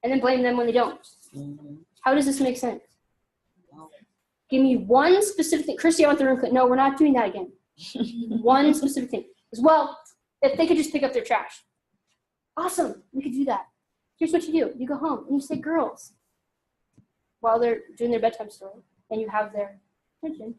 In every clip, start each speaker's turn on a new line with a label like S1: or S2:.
S1: and then blame them when they don't.
S2: Mm-hmm.
S1: How does this make sense?
S2: Wow.
S1: Give me one specific thing. Christy, I want the room clean. No, we're not doing that again. One specific thing. As well, if they could just pick up their trash. Awesome, we could do that. Here's what you do. You go home and you say, girls, while they're doing their bedtime story, and you have their attention.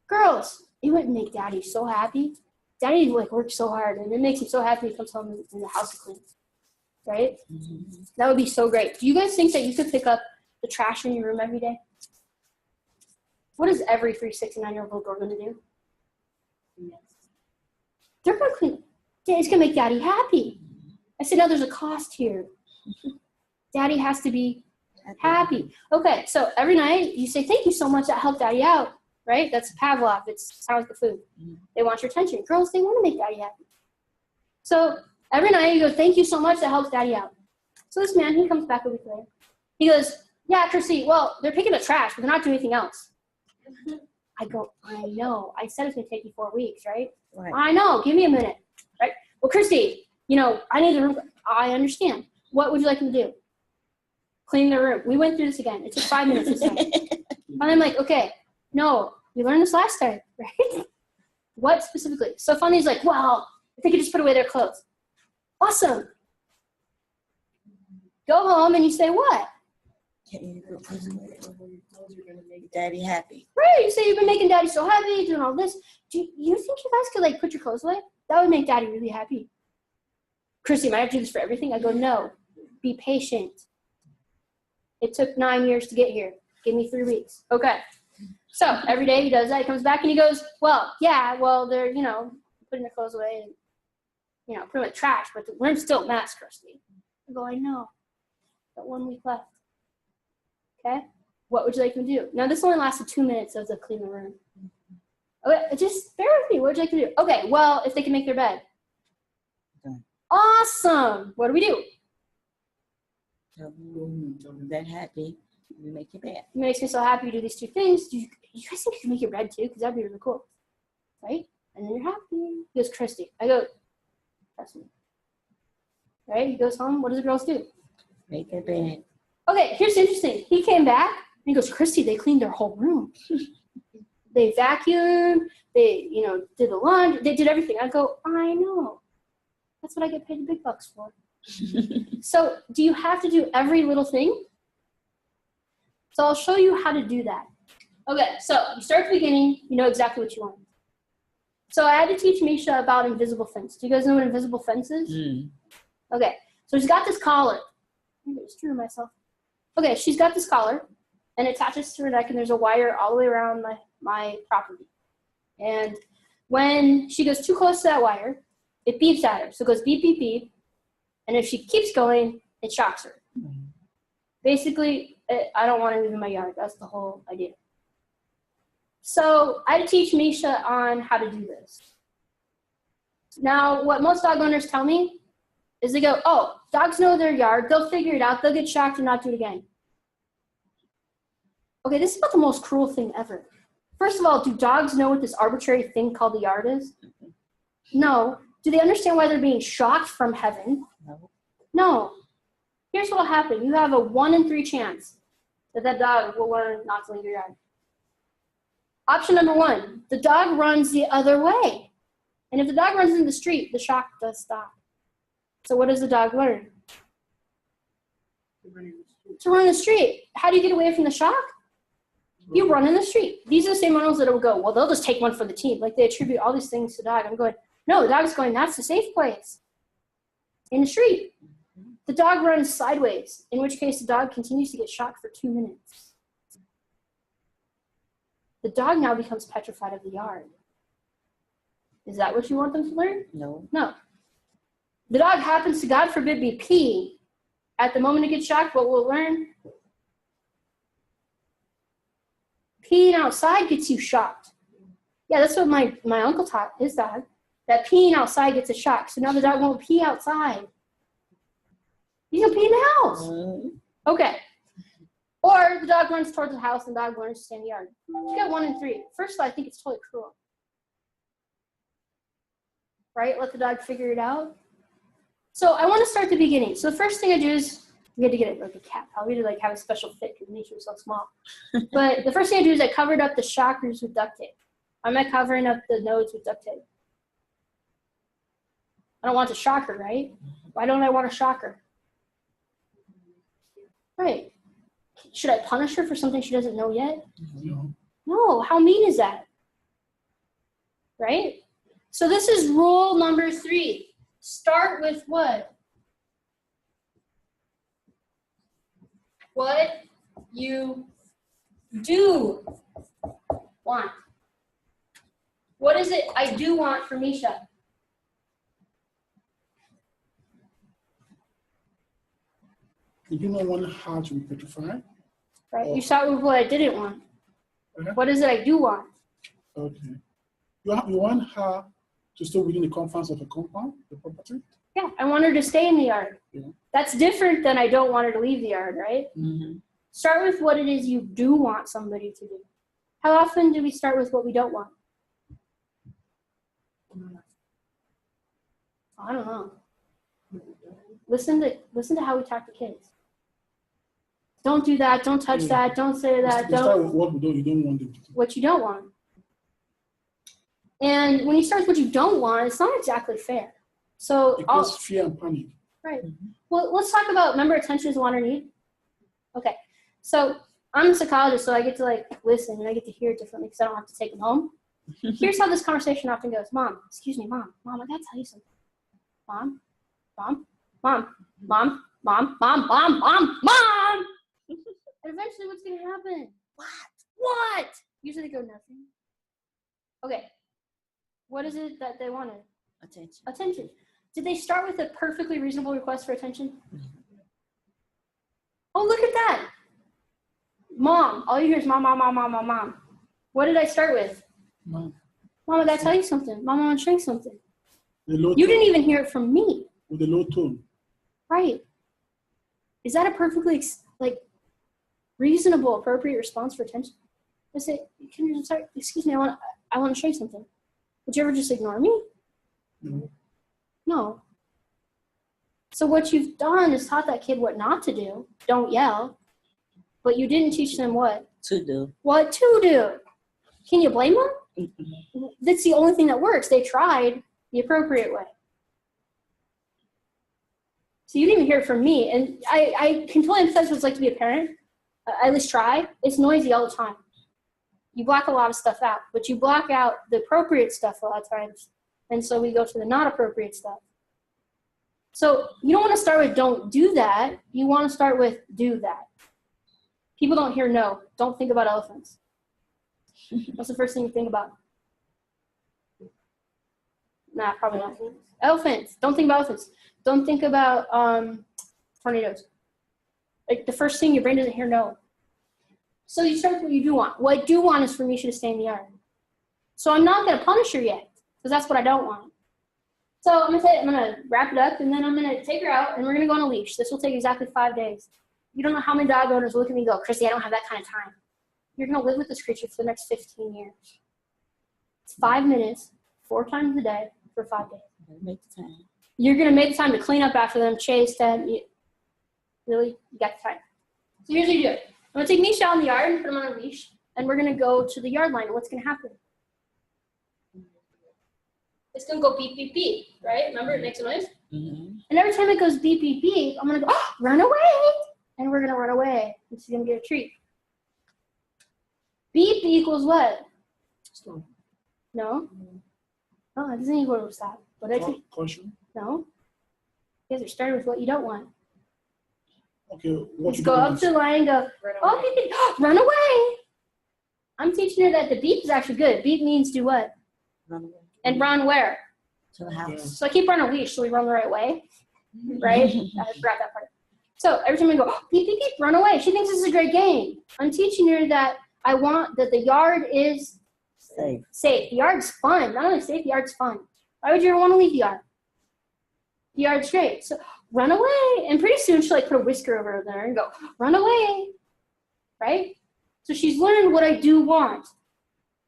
S1: Girls, it would make Daddy so happy. Daddy works so hard, and it makes him so happy he comes home and the house is clean. Right?
S2: Mm-hmm.
S1: That would be so great. Do you guys think that you could pick up the trash in your room every day? What is every 3, 6, and 9-year-old little girl going to do?
S2: Yes.
S1: They're going to clean. It's going to make Daddy happy. I said, no, there's a cost here. Daddy has to be happy. Okay, so every night you say, thank you so much, that helped Daddy out, right? That's Pavlov. It's how is the food. They want your attention. Girls, they want to make Daddy happy. So every night you go, thank you so much, that helps Daddy out. So this man, he comes back a week later. He goes, yeah, Chrissy, well, they're picking up trash, but they're not doing anything else. I go, I know. I said it's going to take you 4 weeks, right? I know. Give me a minute, right? Well, Christy, I need the room. I understand. What would you like me to do? Clean the room. We went through this again. It took 5 minutes this time. And I'm like, okay, no, we learned this last time, right? What specifically? So Funny's like, well, if they could just put away their clothes. Awesome. Go home and you say what?
S2: Can't you put clothes away? You're going to make Daddy happy.
S1: Right. You say you've been making Daddy so happy, doing all this. Do you think you guys could put your clothes away? That would make Daddy really happy. Chrissy, am I have to do this for everything? I go, no. Be patient. It took 9 years to get here. Give me 3 weeks. Okay. So every day he does that. He comes back and he goes, well, yeah, well, they're, putting their clothes away and, putting it trash, but the room's still a mess, Christy. I go, I know. Got 1 week left. Okay. What would you like me to do? Now, this only lasted 2 minutes of the clean the room. Okay, just bear with me. What would you like to do? Okay, well, if they can make their bed.
S2: Okay.
S1: Awesome. What do we do?
S2: Tell them that happy. You make your bed.
S1: It makes me so happy to do these 2 things. Do you guys think you can make your bed too? Because that'd be really cool. Right? And then you're happy. He goes, Christy. I go, trust me. Right? He goes home. What do the girls do?
S2: Make their bed.
S1: Okay, here's interesting. He came back and he goes, Christy, they cleaned their whole room. They vacuumed. They, did the laundry. They did everything. I go, I know. That's what I get paid the big bucks for. So do you have to do every little thing? So I'll show you how to do that. Okay, so you start at the beginning. You know exactly what you want. So I had to teach Misha about invisible fence. Do you guys know what invisible fence is?
S2: Mm.
S1: Okay, so she's got this collar. I'm going to screw myself. Okay, she's got this collar, and it attaches to her neck, and there's a wire all the way around my property. And when she goes too close to that wire, it beeps at her. So it goes beep, beep, beep. And if she keeps going, it shocks her.
S2: Mm.
S1: Basically, I don't want it in my yard. That's the whole idea. So I had to teach Misha on how to do this. Now, what most dog owners tell me is they go, oh, dogs know their yard. They'll figure it out. They'll get shocked and not do it again. Okay, this is about the most cruel thing ever. First of all, do dogs know what this arbitrary thing called the yard is? No. Do they understand why they're being shocked from heaven?
S2: No.
S1: No. Here's what will happen. You have a 1 in 3 chance that dog will learn not to leave your yard. Option number 1, the dog runs the other way. And if the dog runs in the street, the shock does stop. So what does the dog learn? To run in the street. How do you get away from the shock? You run in the street. These are the same animals that will go, well, they'll just take one for the team. Like they attribute all these things to the dog. I'm going, no, the dog's going, that's the safe place. In the street. The dog runs sideways, in which case the dog continues to get shocked for 2 minutes. The dog now becomes petrified of the yard. Is that what you want them to learn?
S2: No.
S1: No. The dog happens to, God forbid, be peeing. At the moment it gets shocked, what will it learn? Peeing outside gets you shocked. Yeah, that's what my uncle taught his dog, that peeing outside gets a shock. So now the dog won't pee outside. He's going to pee in the house.
S2: Mm.
S1: Okay. Or the dog runs towards the house and the dog learns to stay in the yard. You got 1 in 3. First of all, I think it's totally cruel. Right? Let the dog figure it out. So I want to start at the beginning. So the first thing I do is We had to get it like a cat. Probably to like have a special fit because Misha was so small. But the first thing I do is I covered up the shockers with duct tape. I'm not covering up the nodes with duct tape. I don't want a shocker, right? Why don't I want a shocker? Right. Should I punish her for something she doesn't know yet? No. How mean is that? Right? So this is rule number 3. Start with what? What you do want. What is it I do want for Misha?
S3: You do not want her to be petrified?
S1: Right? You start with what I didn't want.
S3: Uh-huh.
S1: What is it I do want?
S3: Okay. You want her to stay within the confines of the compound, the property?
S1: Yeah, I want her to stay in the yard.
S3: Yeah.
S1: That's different than I don't want her to leave the yard, right?
S2: Mm-hmm.
S1: Start with what it is you do want somebody to do. How often do we start with what we don't want? I don't know. Listen to how we talk to kids. Don't do that. Don't touch that. Don't say that.
S3: You start with
S1: Don't.
S3: you don't want them to do.
S1: What you don't want. And when you start with what you don't want, it's not exactly fair. So,
S3: It causes fear and panic.
S1: right. Well, let's talk about, remember attention is want or need? Okay. So I'm a psychologist, so I get to like listen and I get to hear it differently because I don't have to take them home. Here's how this conversation often goes. Mom, excuse me, Mom, I gotta tell you something. Mom. And eventually what's gonna happen? What? Usually they go nothing. Okay. What is it that they wanted? Attention. Did they start with a perfectly reasonable request for attention? Oh, look at that. Mom. All you hear is mom. What did I start with?
S3: Mom.
S1: Mom, I gotta tell you something. Mom, I want to show you something.
S3: The low
S1: You
S3: tone,
S1: didn't even hear it from me.
S3: with the low tone.
S1: Right. Is that a perfectly reasonable, appropriate response for attention? I say, can you sorry, excuse me, I want to show you something. Would you ever just ignore me?
S3: No.
S1: No. So what you've done is taught that kid what not to do. Don't yell. But you didn't teach them what?
S2: To do.
S1: What to do. Can you blame them? That's the only thing that works. They tried the appropriate way. So you didn't even hear it from me. And I can totally empathize what it's like to be a parent. I at least try. It's noisy all the time. You block a lot of stuff out, but you block out the appropriate stuff a lot of times. And so we go to the not appropriate stuff. So you don't want to start with don't do that. You want to start with do that. People don't hear no. Don't think about elephants. What's the first thing you think about? Nah, probably not. Elephants. Don't think about elephants. Don't think about tornadoes. Like the first thing your brain doesn't hear no. So you start with what you do want. What I do want is for Misha to stay in the yard. So I'm not going to punish her yet because that's what I don't want. So I'm going to wrap it up and then I'm going to take her out and we're going to go on a leash. This will take exactly 5 days. You don't know how many dog owners look at me and go, Chrissy, I don't have that kind of time. You're going to live with this creature for the next 15 years. It's 5 minutes, 4 times a day for 5 days.
S2: Make the time.
S1: You're going to make the time to clean up after them, chase them. Really? You got the time. So here's what you do. I'm going to take Misha out in the yard and put him on a leash, and we're going to go to the yard line. And what's going to happen? It's going to go beep, beep, beep, right? Remember, it makes a noise?
S2: Mm-hmm.
S1: And every time it goes beep, beep, beep, I'm going to go, oh, run away. And we're going to run away. And she's going to get a treat. Beep equals what?
S3: Stop.
S1: No? No, it doesn't equal stop. What did I say?
S3: Caution.
S1: No? You guys are starting with what you don't want.
S3: Okay. What
S1: Let's
S3: you
S1: go
S3: don't
S1: up
S3: want
S1: to the line and go, oh, beep, beep, run away. I'm teaching her that the beep is actually good. Beep means do what?
S2: Run away.
S1: And run where?
S2: To the house.
S1: So I keep her on a leash so we run the right way, right? I forgot that part. So every time I go, oh, beep, beep, beep, run away. She thinks this is a great game. I'm teaching her that I want that the yard is
S2: Safe.
S1: safe. The yard's fun. Not only safe, the yard's fun. Why would you ever want to leave the yard? The yard's great. So run away. And pretty soon she'll like put a whisker over there and go, run away. Right? So she's learned what I do want.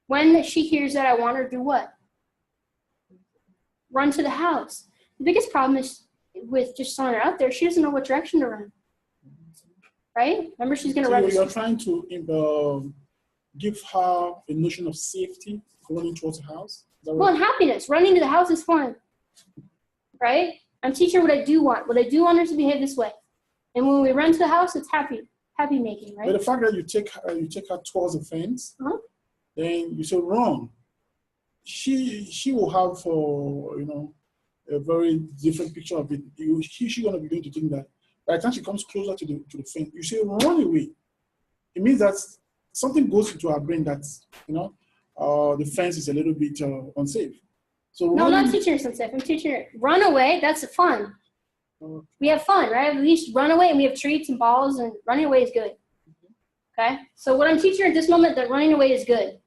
S1: When she hears that I want her to do what? Run to the house. The biggest problem is with just throwing her out there, she doesn't know what direction to run. right? Remember, she's going to
S3: So
S1: run.
S3: you're trying to give her a notion of safety running towards the house? Is that
S1: Well,
S3: what-
S1: and happiness. Running to the house is fun, right? I'm teaching her what I do want. What I do want her to behave this way. And when we run to the house, it's happy making,
S3: But
S1: right?
S3: the fact that you take her towards the fence,
S1: Uh-huh.
S3: then you say run. She will have a very different picture of it. She's gonna begin to think that by the time she comes closer to the fence, you say run away. It means that something goes into her brain that the fence is a little bit unsafe. So
S1: No, I'm not
S3: running-
S1: teaching her something. I'm teaching her run away. That's fun.
S3: Oh,
S1: We have fun, right? At least run away, and we have treats and balls, and running away is good. Okay? So what I'm teaching her at this moment, that running away is good.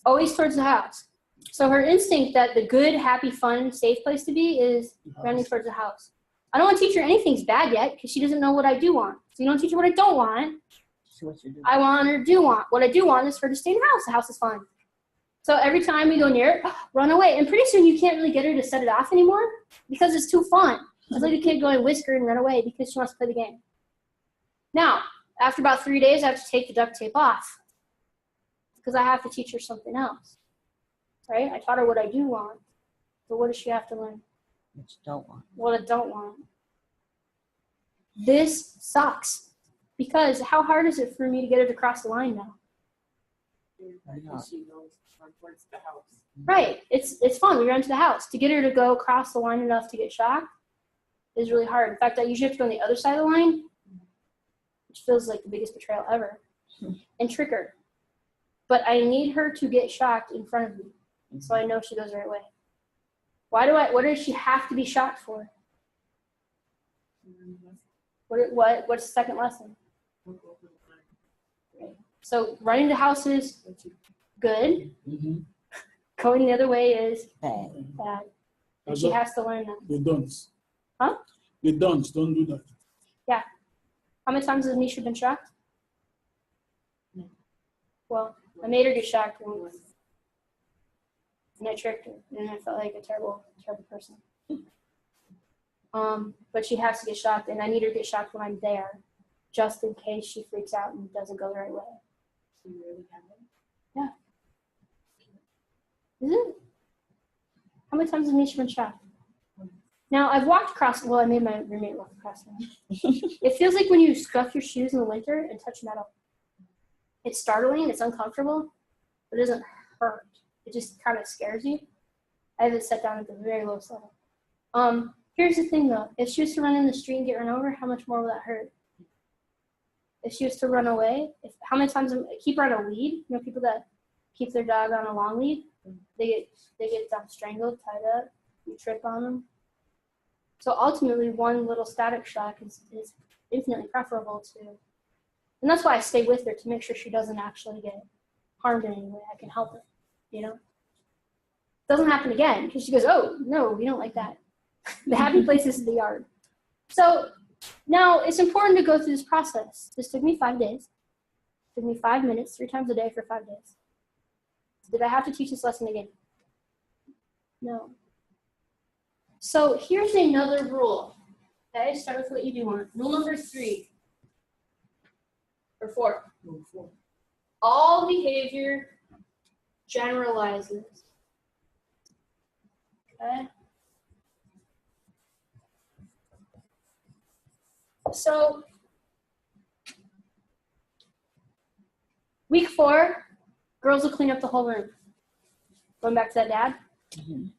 S1: Always towards the house. So her instinct that the good, happy, fun, safe place to be is running towards the house. I don't want to teach her anything's bad yet because she doesn't know what I do want. So you don't teach her what I don't want.
S2: See what you do.
S1: I want her to do want. What I do want is for her to stay in the house. The house is fun. So every time we go near it, run away. And pretty soon you can't really get her to set it off anymore because it's too fun. It's like a kid going whisker and run away because she wants to play the game. Now, after about 3 days, I have to take the duct tape off because I have to teach her something else. Right? I taught her what I do want. So what does she have to learn?
S2: What you don't want.
S1: What I don't want. This sucks because how hard is it for me to get her to cross the line now?
S4: She knows run towards the house.
S1: Right. It's fun. We run to the house. To get her to go across the line enough to get shocked is really hard. In fact, I usually have to go on the other side of the line, which feels like the biggest betrayal ever, and trick her. But I need her to get shocked in front of me, so I know she goes the right way. What does she have to be shocked for? What's the second lesson? Right. So running to the house is good.
S2: Mm-hmm.
S1: Going the other way is
S2: Bad.
S1: bad. And
S3: As
S1: she
S3: well.
S1: has to learn that.
S3: They don't.
S1: Huh?
S3: They don't do that.
S1: How many times has Nisha been shocked?
S4: No.
S1: Well, I made her get shocked once. And I tricked her. And I felt like a terrible, terrible person. But she has to get shocked, and I need her to get shocked when I'm there, just in case she freaks out and doesn't go the right way.
S4: So you really have it.
S1: Is it? How many times has Nisha been shocked? Now, I've walked across, well, I made my roommate walk across them. It feels like when you scuff your shoes in the winter and touch metal. It's startling, it's uncomfortable, but it doesn't hurt. It just kind of scares you. I have it set down at the very lowest level. Here's the thing though, if she was to run in the street and get run over, how much more will that hurt? If she was to run away, how many times, keep her on a lead, people that keep their dog on a long lead, they get strangled, tied up, you trip on them. So ultimately, one little static shock is infinitely preferable to, and that's why I stay with her to make sure she doesn't actually get harmed in any way. I can help her, Doesn't happen again because she goes, oh, no, we don't like that. The happy place is the yard. So now it's important to go through this process. This took me 5 days. It took me 5 minutes, 3 times a day for 5 days. Did I have to teach this lesson again? No. So here's another rule. Okay, start with what you do want. Rule number 3. Or 4. All behavior generalizes. Okay. So week 4, girls will clean up the whole room. Going back to that dad.
S2: Mhm.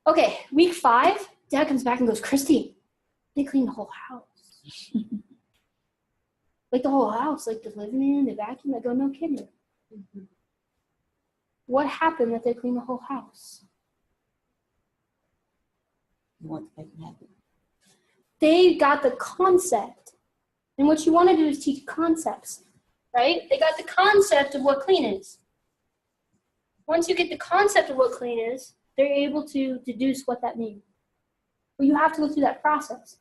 S1: Okay, week 5, dad comes back and goes, Christy, they cleaned the whole house. Like the whole house, like the living room, the vacuum. I go, no kidding. What happened that they cleaned the whole house?
S2: You want to make them happy.
S1: They got the concept. And what you want to do is teach concepts, right? They got the concept of what clean is. Once you get the concept of what clean is, they're able to deduce what that means. But you have to go through that process.